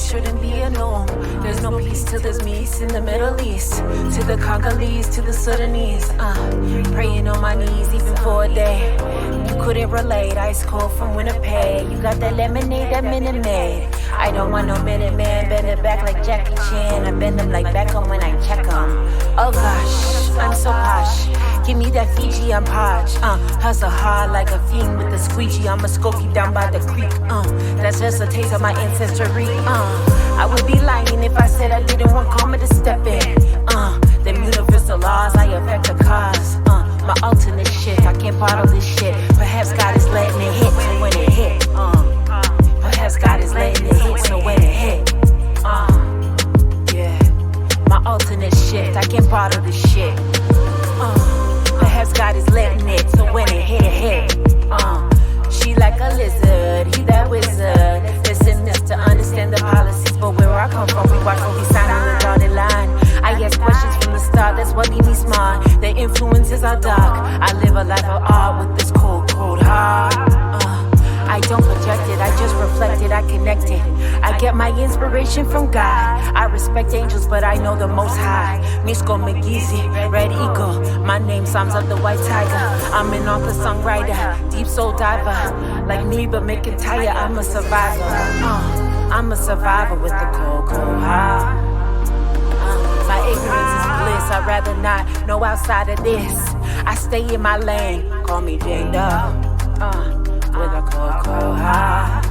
shouldn't be a norm. There's no peace till there's peace in the Middle East. To the Congolese, to the Sudanese. Praying on my knees even for a day. You couldn't relate, ice cold from Winnipeg. You got that lemonade, that Minute Maid. I don't want no Minute Man, bend it back like Jackie Chan. I bend them like Beckham when I check them. Oh gosh, I'm so posh. Give me that Fiji, I'm Podge. Hustle hard like a fiend with the squeegee. I'm a Skokie down by the creek. That's just a taste of my ancestry. I would be lying if I said I didn't want karma to step in. Them universal laws, I affect the cause. My alternate shit, I can't bottle this shit. Perhaps God is letting it hit, so when it hit. Perhaps God is letting it hit, so when it hit. Yeah, my alternate shit, I can't bottle this shit. Perhaps God is letting it, so when it hit, it hit. She like a lizard, he that wizard. Listen, mister, understand the policies, but where I come from, we watch what we sign on the dotted line. I ask questions from the start, that's what leave me smart. The influences are dark. I live a life of art with this cold, cold heart. I don't project it, I just reflect it, I connect it. I get my inspiration from God. I respect angels, but I know the Most High. Misko McGeezy, Red Eagle. My name sums up the white tiger. I'm an author, songwriter, deep soul diver. Like me, but McIntyre, I'm a survivor. I'm a survivor with the cold, cold heart. My ignorance is bliss, I'd rather not know outside of this. I stay in my lane, call me Jane Doe. With a cold, cold heart.